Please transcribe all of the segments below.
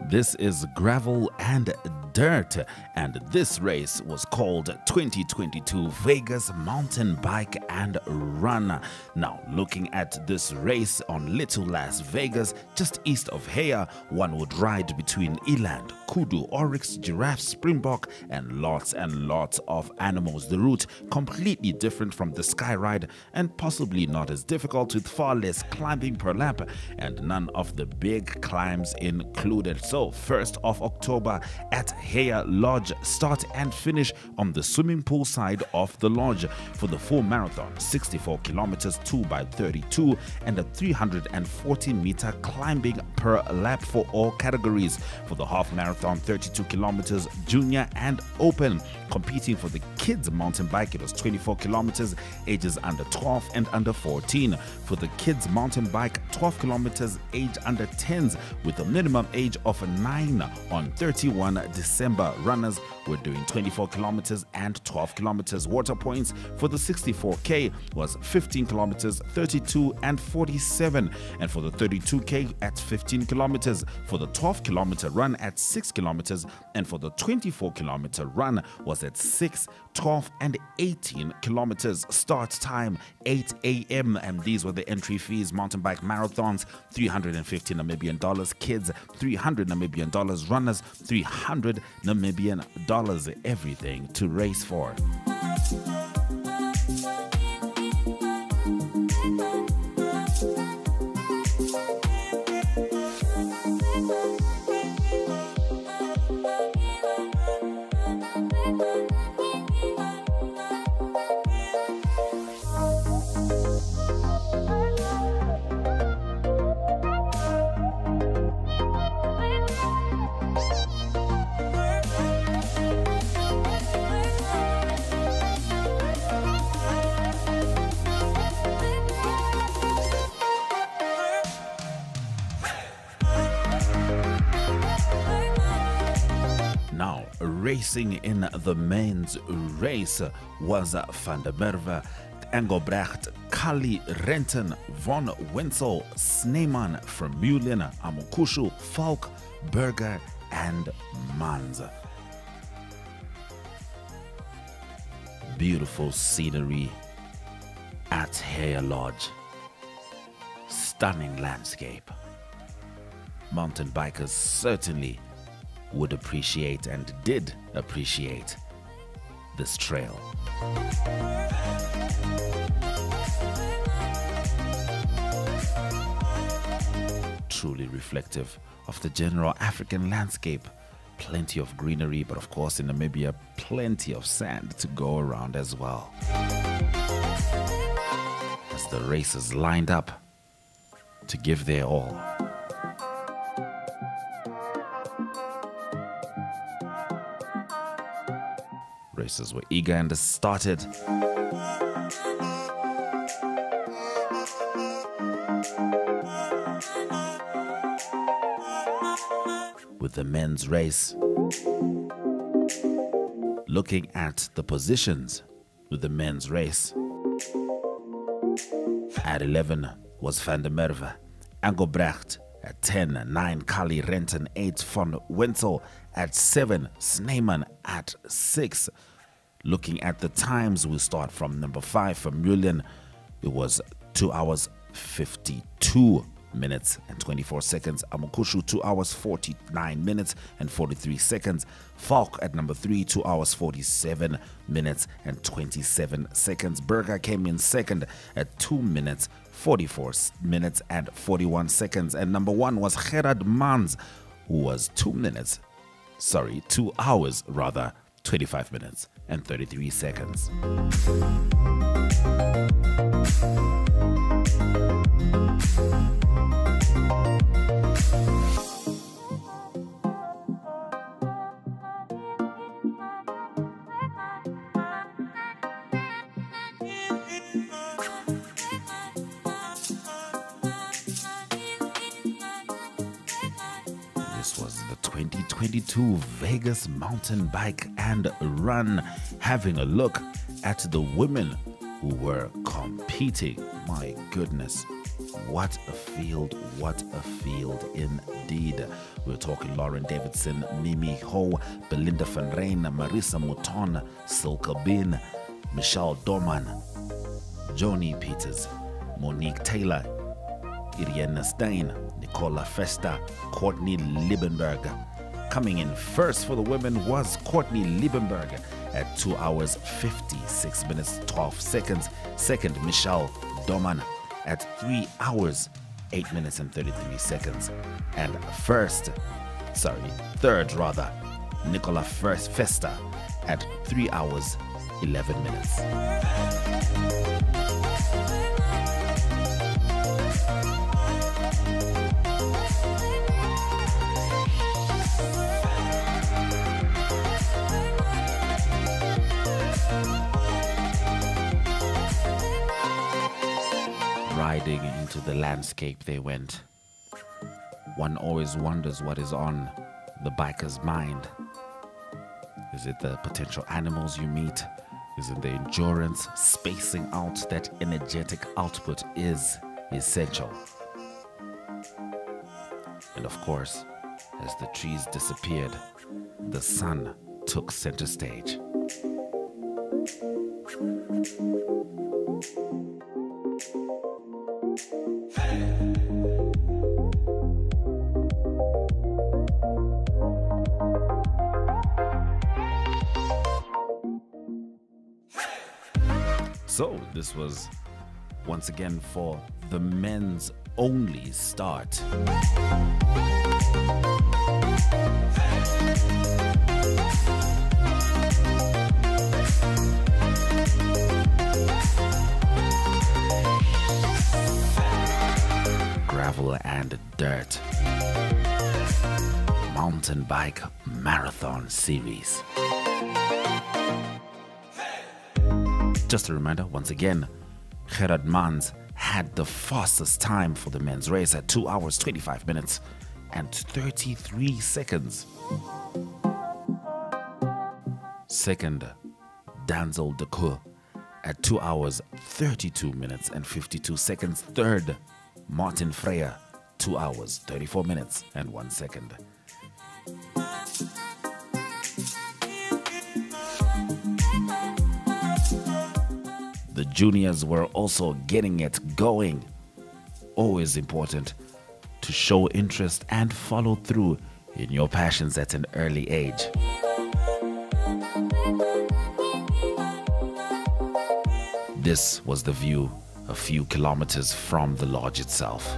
This is gravel and dirt, and this race was called 2022 Vegas Mountain Bike and Run. Now, looking at this race on Little Las Vegas, just east of Heja, one would ride between eland, kudu, oryx, giraffe, springbok, and lots of animals. The route completely different from the sky ride and possibly not as difficult, with far less climbing per lap and none of the big climbs included. So 1st of October at Heja Lodge, start and finish on the swimming pool side of the lodge for the full marathon, 64 kilometers 2x32 and a 340-meter climbing per lap for all categories. For the half marathon, 32 kilometers junior and open. Competing for the kids mountain bike, it was 24 kilometers, ages under 12 and under 14. For the kids mountain bike, 12 kilometers, age under 10s, with a minimum age of 9 on 31 December. Runners were doing 24 kilometers and 12 kilometers. Water points for the 64K was 15 kilometers, 32 and 47. And for the 32K at 15 kilometers. For the 12-kilometer run at 6 kilometers. And for the 24-kilometer run was at 6, 12 and 18 kilometers. Start time 8 a.m. and these were the entry fees. Mountain bike marathons, 350 Namibian dollars. Kids, 300 Namibian dollars. Runners, 300 Namibian dollars. Everything to race for. Now, racing in the men's race was Van der Merwe, Engelbrecht, Kali, Renton, Von Wenzel, Sneeman, Vermeulen, Amokushu, Falk, Berger, and Mans. Beautiful scenery at Heja Lodge. Stunning landscape. Mountain bikers certainly would appreciate and did appreciate this trail. Truly reflective of the general African landscape. Plenty of greenery, but of course in Namibia, plenty of sand to go around as well. As the racers lined up to give their all. Racers were eager and started. With the men's race, looking at the positions with the men's race, at 11 was Van der Merwe, Engelbrecht at 10, 9 Kali, Renton, 8 Von Wenzel, at 7 Sneeman, at 6. Looking at the times, we start from number 5 Vermeulen. It was 2 hours 52 minutes and 24 seconds. Amokushu, 2 hours 49 minutes and 43 seconds. Falk at number 3, 2 hours 47 minutes and 27 seconds. Berger came in second at 2 minutes 44 minutes and 41 seconds. And number 1 was Gerard Mans, who was 2 hours 25 minutes and 33 seconds. This was the 2022 Vegas Mountain Bike and Run, having a look at the women who were competing. My goodness, What a field, what a field indeed. We're talking Lauren Davidson, Mimi Ho, Belinda van Rijn, Marisa Mouton, Silke Bin, Michelle Dorman, Joni Peters, Monique Taylor, Irene Stein, Nicola Festa, Courtney Liebenberg. Coming in first for the women was Courtney Liebenberg at 2 hours 56 minutes 12 seconds. Second, Michelle Dorman at 3 hours 8 minutes and 33 seconds. And third, Nicola Festa at 3 hours 11 minutes. Riding into the landscape they went. One always wonders what is on the biker's mind. Is it the potential animals you meet? Is it the endurance? Spacing out that energetic output is essential. And of course, as the trees disappeared, the sun took center stage. So this was once again for the men's only start. Gravel and dirt. Mountain bike marathon series. Just a reminder, once again, Gerard Mans had the fastest time for the men's race at 2 hours 25 minutes and 33 seconds. Second, Danzel de Coeur at 2 hours 32 minutes and 52 seconds. Third, Martin Freya, 2 hours 34 minutes and 1 second. The juniors were also getting it going. Always important to show interest and follow through in your passions at an early age. This was the view a few kilometers from the lodge itself.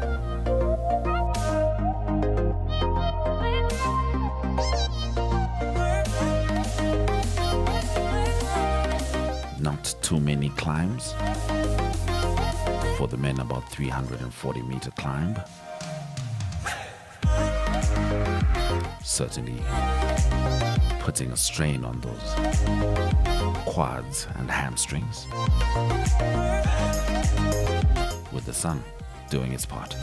Not too many climbs. For the men, about 340-meter climb. Certainly putting a strain on those quads and hamstrings. With the sun doing its part.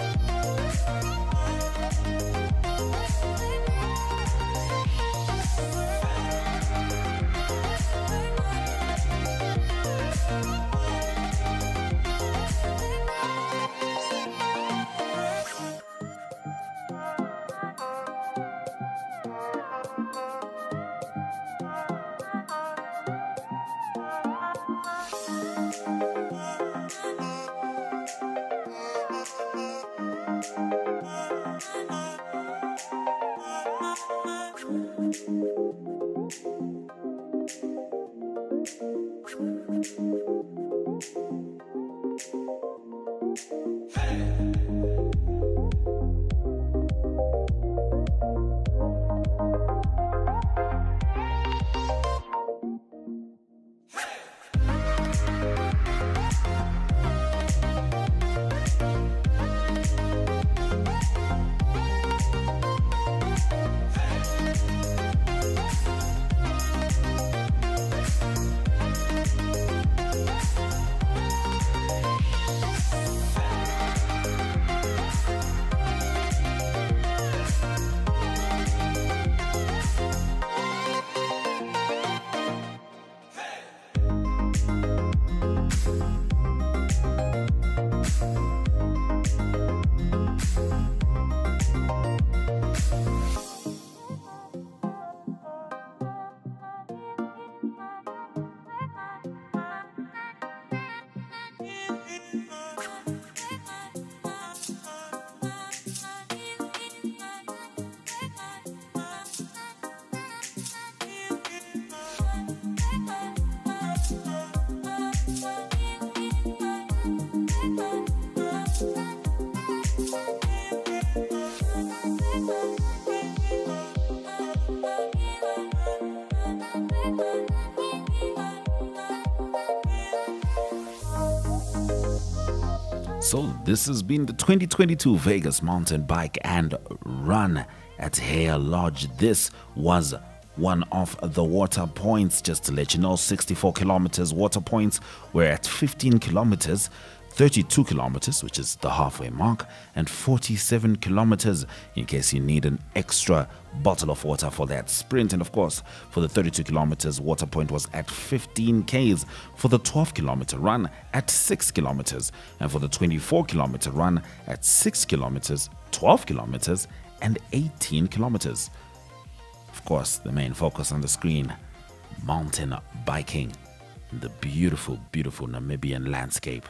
So this has been the 2022 Vegas Mountain Bike and Run at Heja Lodge. This was one of the water points. Just to let you know, 64 kilometers water points. We're at 15 kilometers, 32 kilometers, which is the halfway mark, and 47 kilometers in case you need an extra bottle of water for that sprint. And of course, for the 32 kilometers, water point was at 15 Ks, for the 12 kilometer run at 6 kilometers, and for the 24 kilometer run at 6 kilometers, 12 kilometers, and 18 kilometers. Of course, the main focus on the screen, mountain biking in the beautiful, beautiful Namibian landscape.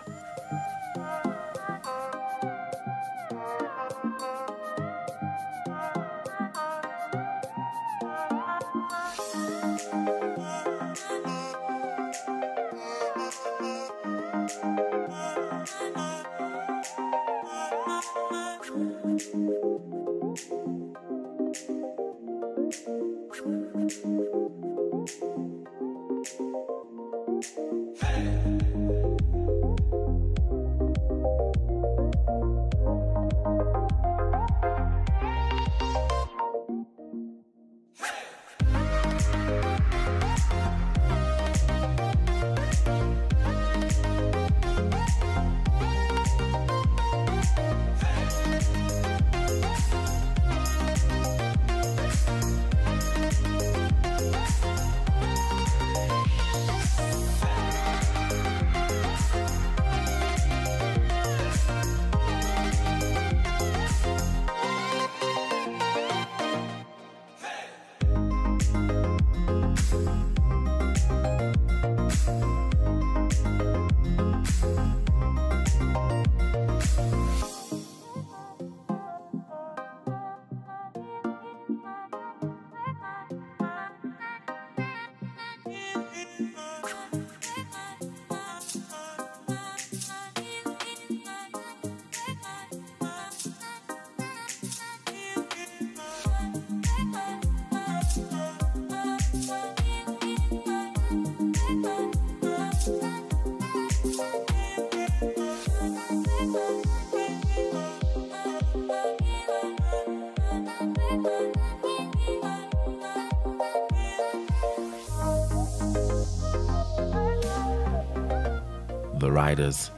The riders,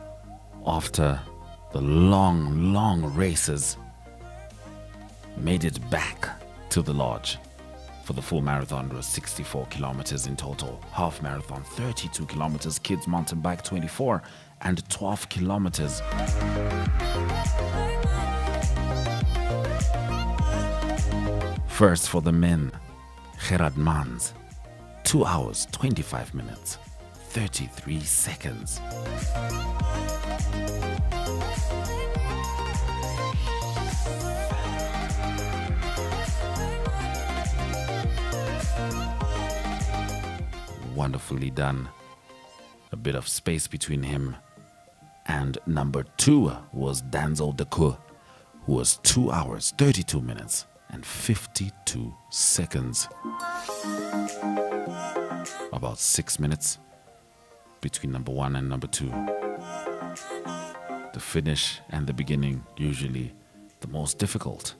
after the long races, made it back to the lodge. For the full marathon, it was 64 kilometers in total. Half marathon, 32 kilometers. Kids mountain bike, 24 and 12 kilometers. First for the men, Gerard Mans, 2 hours, 25 minutes. 33 seconds. Wonderfully done. A bit of space between him and number 2 was Danzo Deco, who was 2 hours, 32 minutes and 52 seconds. About 6 minutes between number 1 and number 2. The finish and the beginning usually the most difficult,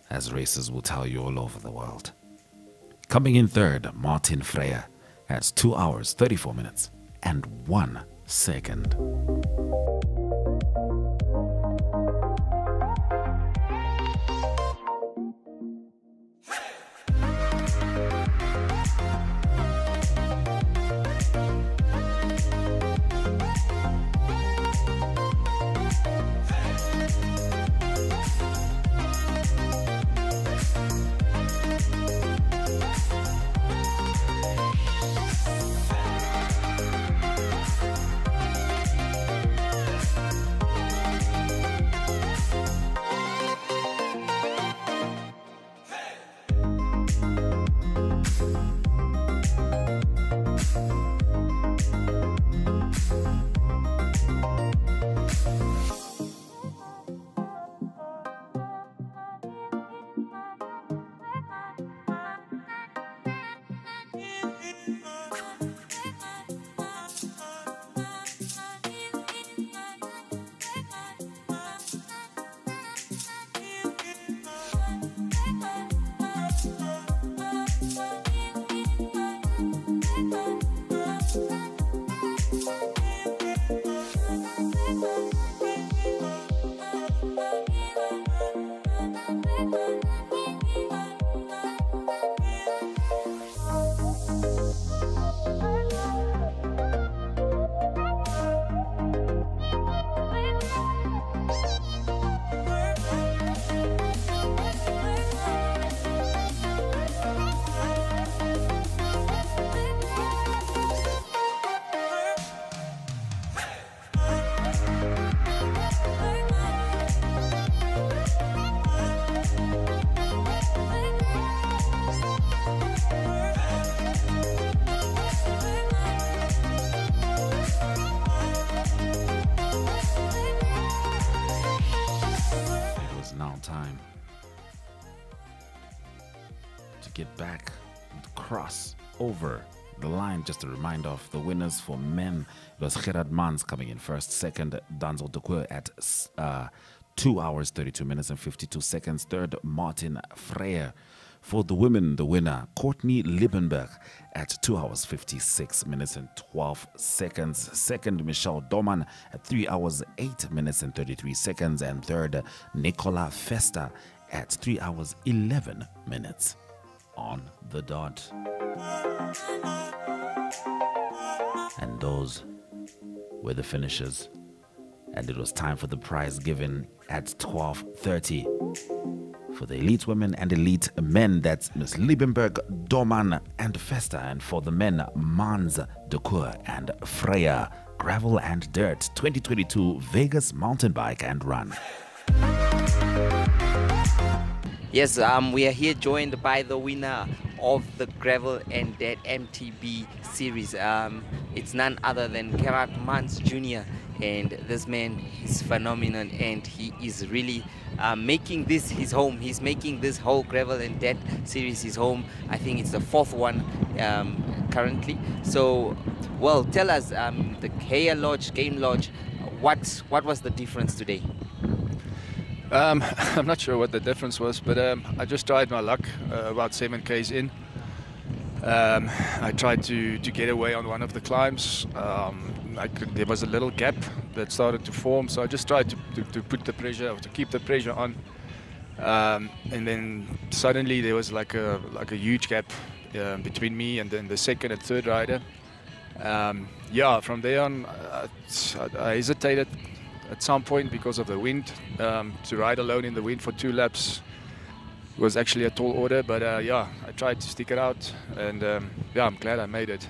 as racers will tell you all over the world. Coming in third, Martin Freya has 2 hours, 34 minutes and 1 second. get back and cross over the line. Just a reminder of the winners for men. It was Gerard Mans coming in first. Second, Danzel Decoeur at 2 hours, 32 minutes and 52 seconds. Third, Martin Freyer. For the women, the winner, Courtney Liebenberg at 2 hours, 56 minutes and 12 seconds. Second, Michelle Doman at 3 hours, 8 minutes and 33 seconds. And third, Nicola Festa at 3 hours, 11 minutes on the dot. And those were the finishers. And it was time for the prize given at 12:30. For the elite women and elite men, that's Miss Liebenberg, Doman, and Festa. And for the men, Mans, Decoeur, and Freya. Gravel and Dirt 2022 Vegas Mountain Bike and Run. Yes, we are here joined by the winner of the Gravel and Dirt MTB series. It's none other than Gerard Mans Jr. And this man is phenomenal, and he is really making this his home. He's making this whole Gravel and Dirt series his home. I think it's the fourth one currently. So, well, tell us, the Heja Lodge, Game Lodge, what was the difference today? I'm not sure what the difference was, but I just tried my luck about 7 Ks in. I tried to get away on one of the climbs. There was a little gap that started to form, so I just tried to put the pressure, or to keep the pressure on. And then suddenly there was like a huge gap between me and then the second and third rider. Yeah, from there on, I hesitated at some point because of the wind. To ride alone in the wind for 2 laps was actually a tall order, but yeah, I tried to stick it out, and yeah, I'm glad I made it.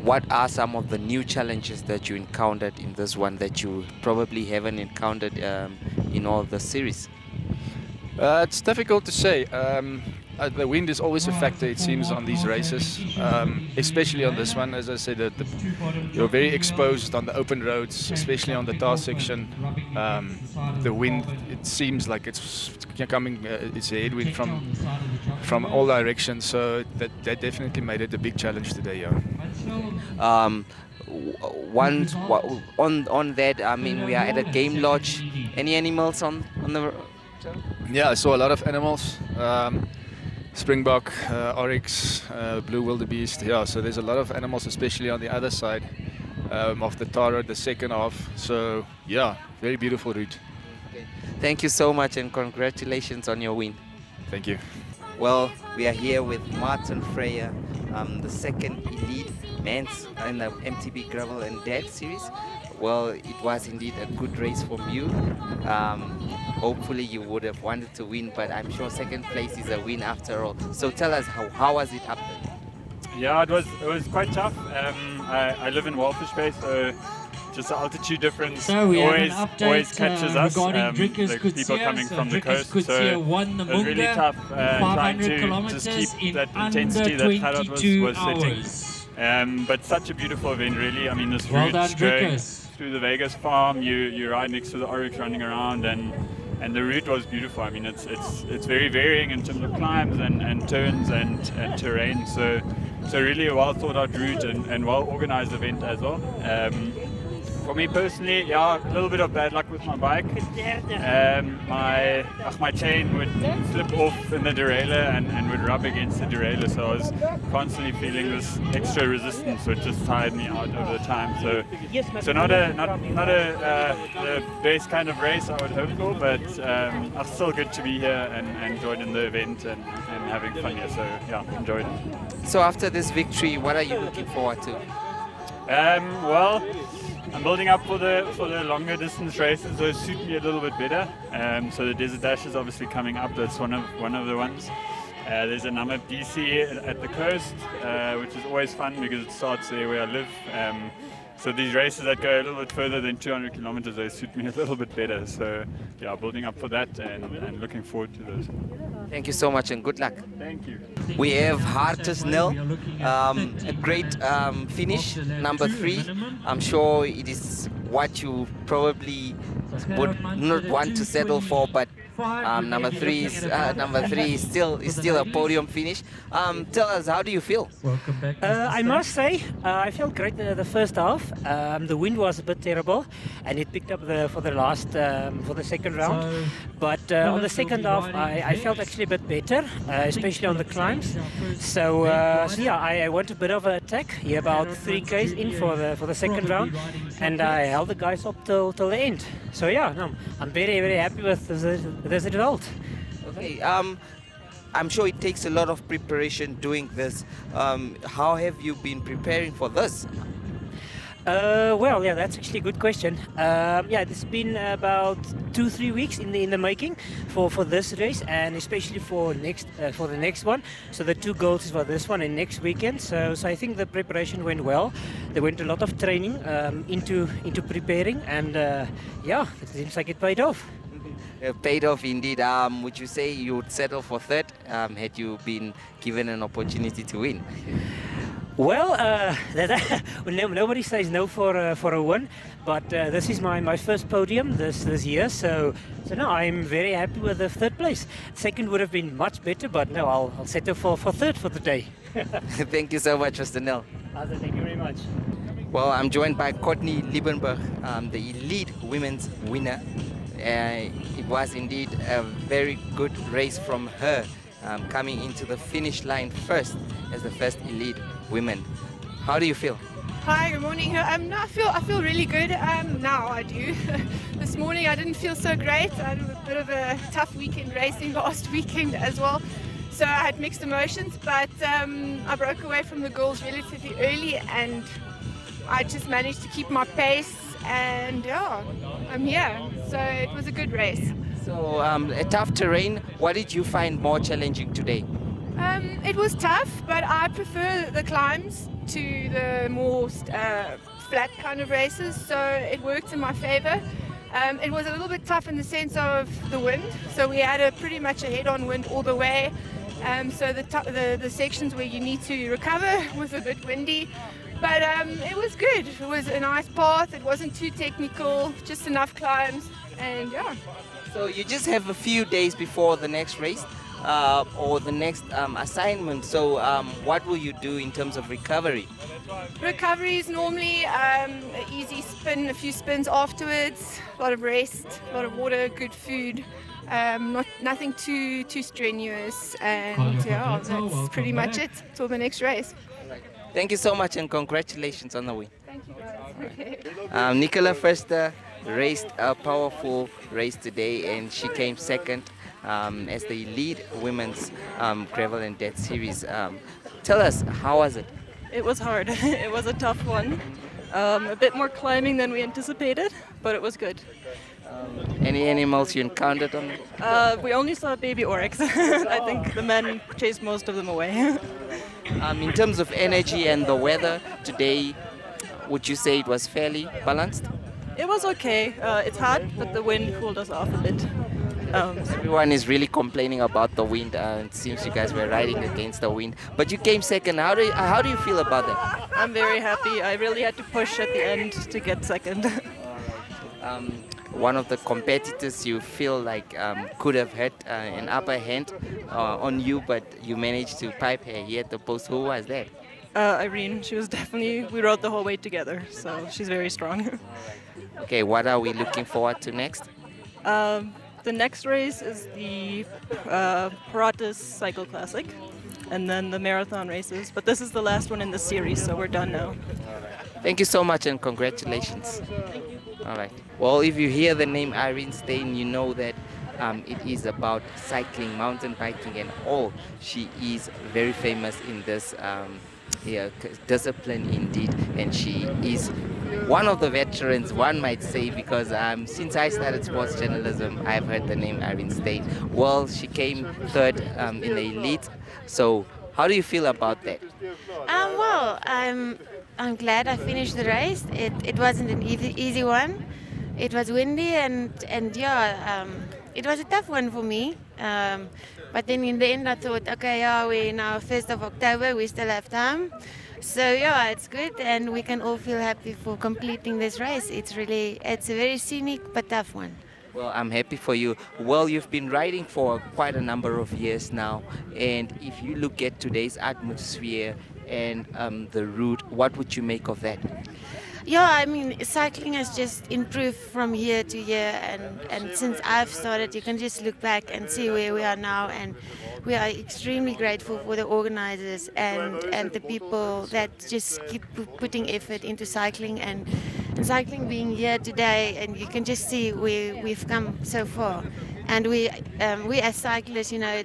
What are some of the new challenges that you encountered in this one that you probably haven't encountered in all the series? It's difficult to say. The wind is always a factor, it seems, on these races, especially on this one. As I said, you're very exposed on the open roads, especially on the tar section. The wind, it seems like it's coming, it's a headwind from all directions, so that definitely made it a big challenge today. Yeah. On that, I mean, we are at a game lodge. Any animals on the? Yeah, I saw a lot of animals. Springbok, oryx, blue wildebeest. Yeah, so there's a lot of animals, especially on the other side of the tar road, the second half. So yeah, very beautiful route. Okay. Thank you so much, and congratulations on your win. Thank you. Well, we are here with Martin Freyer, the second elite men's in the MTB Gravel and Dirt series. Well, it was indeed a good race from you. Hopefully you would have wanted to win, but I'm sure second place is a win after all. So tell us, how was it up there? Yeah, it was quite tough. I live in Walfish Bay, so just the altitude difference always catches us. The people coming from the coast, so it was really tough trying to just keep that intensity that Gerard was setting. But such a beautiful event, really. I mean, this route going through the Vegas farm, you ride next to the oryx running around, and the route was beautiful. I mean, it's very varying in terms of climbs and turns and terrain. So really a well thought out route and well organized event as well. For me personally, yeah, a little bit of bad luck with my bike. My chain would slip off in the derailleur and would rub against the derailleur, so I was constantly feeling this extra resistance, which just tired me out over the time. So not the best kind of race I would hope for, but it's still good to be here and joining the event and having fun here. So yeah, enjoyed it. So after this victory, what are you looking forward to? Well, I'm building up for the longer distance races. Those suit me a little bit better. So the Desert Dash is obviously coming up. That's one of the ones. There's a Namib DC at the coast, which is always fun because it starts there where I live. So these races that go a little bit further than 200 kilometers, they suit me a little bit better. So yeah, building up for that and looking forward to those. Thank you so much and good luck. Thank you. We have Hartus Nil, a great finish, number 3. I'm sure it is what you probably would not want to settle for, but Number three is still a podium finish. Tell us, how do you feel? I must say, I felt great the first half. The wind was a bit terrible, and it picked up for the second round. But on the second half, I felt actually a bit better, especially on the climbs. So yeah, I went a bit of an attack here, about 3Ks in for the second round, and I held the guys up till the end. So yeah, no, I'm very happy with this result. Okay. I'm sure it takes a lot of preparation doing this. How have you been preparing for this? Well, yeah, that's actually a good question. Yeah, it's been about 2-3 weeks in the making for this race, and especially for the next one. So the two goals is for this one and next weekend. So I think the preparation went well. There went a lot of training into preparing, and yeah, it seems like it paid off. Paid off indeed. Would you say you would settle for third had you been given an opportunity to win? Well, nobody says no for a win, but this is my first podium this year, so no, I'm very happy with the third place. Second would have been much better, but no, I'll settle for third for the day. Thank you so much, Mr. Nel. Thank you very much. Well, I'm joined by Courtney Liebenberg, the elite women's winner. It was indeed a very good race from her, coming into the finish line first as the first elite women. How do you feel? Hi, good morning. No, I feel really good. Now I do. This morning I didn't feel so great. I had a bit of a tough weekend racing last weekend as well, so I had mixed emotions. But I broke away from the girls relatively early, and I just managed to keep my pace. And yeah, I'm here. So it was a good race. So a tough terrain. What did you find more challenging today? It was tough, but I prefer the climbs to the more flat kind of races, so it worked in my favor. It was a little bit tough in the sense of the wind, so we had pretty much a head-on wind all the way. So the sections where you need to recover was a bit windy, but it was good. It was a nice path. It wasn't too technical, just enough climbs, and yeah. So you just have a few days before the next race, or the next assignment. So what will you do in terms of recovery? Recovery is normally an easy spin, a few spins afterwards, a lot of rest, a lot of water, good food, nothing too strenuous, and yeah, that's pretty much it till the next race. Thank you so much, and congratulations on the win. Thank you guys. Nicola Verster raced a powerful race today, and she came second as the lead women's gravel and dead series. Tell us, how was it? It was hard. It was a tough one. A bit more climbing than we anticipated, but it was good. Any animals you encountered on it? We only saw baby oryx. I think the men chased most of them away. In terms of energy and the weather today, would you say it was fairly balanced? It was okay. It's hot, but the wind cooled us off a bit. Everyone is really complaining about the wind. It seems you guys were riding against the wind, but you came second. How do you feel about that? I'm very happy. I really had to push at the end to get second. One of the competitors you feel like could have had an upper hand on you, but you managed to pipe her here at the post. Who was that? Irene. She was definitely, we rode the whole way together, so she's very strong. Okay, what are we looking forward to next? The next race is the Paratus Cycle Classic, and then the marathon races. But this is the last one in the series, so we're done now. Thank you so much, and congratulations. Thank you. All right. Well, if you hear the name Irene Steyn, you know that it is about cycling, mountain biking, and all. She is very famous in this discipline indeed, and she is one of the veterans, one might say, because since I started sports journalism, I've heard the name Irene Steyn. Well, she came third in the elite. So how do you feel about that? Well, I'm glad I finished the race. It wasn't an easy one. It was windy, and yeah, it was a tough one for me. But then in the end I thought, okay, yeah, we're now 1st of October, we still have time. So yeah, it's good, and we can all feel happy for completing this race. It's a very scenic but tough one. Well, I'm happy for you. Well, you've been riding for quite a number of years now, and if you look at today's atmosphere and the route, what would you make of that? Yeah, I mean, cycling has just improved from year to year, and since I've started, you can just look back and see where we are now, and we are extremely grateful for the organizers and the people that just keep putting effort into cycling, and cycling being here today, and you can just see where we've come so far. And we as cyclists, you know,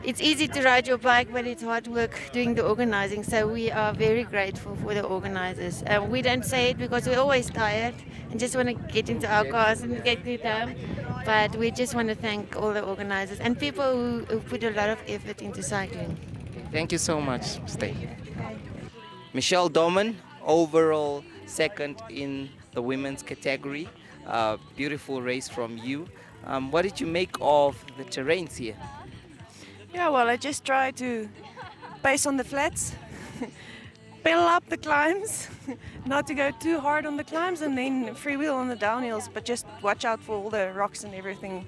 it's easy to ride your bike, but it's hard work doing the organizing. So we are very grateful for the organizers. We don't say it because we're always tired and just want to get into our cars and get good home. But we just want to thank all the organizers and people who put a lot of effort into cycling. Thank you so much. Stay. Michelle Doman, overall second in the women's category. Beautiful race from you. What did you make of the terrains here? Yeah, well, I just try to pace on the flats, pedal up the climbs, not to go too hard on the climbs, and then freewheel on the downhills, but just watch out for all the rocks and everything.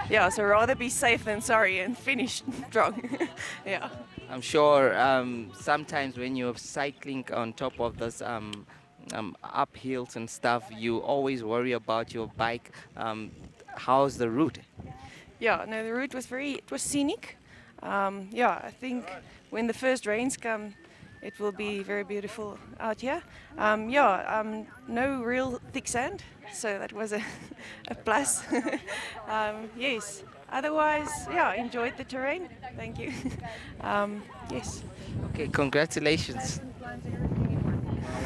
Yeah, so rather be safe than sorry and finish strong. Yeah. I'm sure sometimes when you're cycling on top of this uphills and stuff, you always worry about your bike. How's the route? Yeah, no, the route was scenic. Yeah, I think when the first rains come, it will be very beautiful out here. No real thick sand, so that was a plus. Yes, otherwise, yeah, enjoyed the terrain. Thank you. Yes. Okay, congratulations.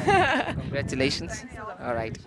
Congratulations. All right.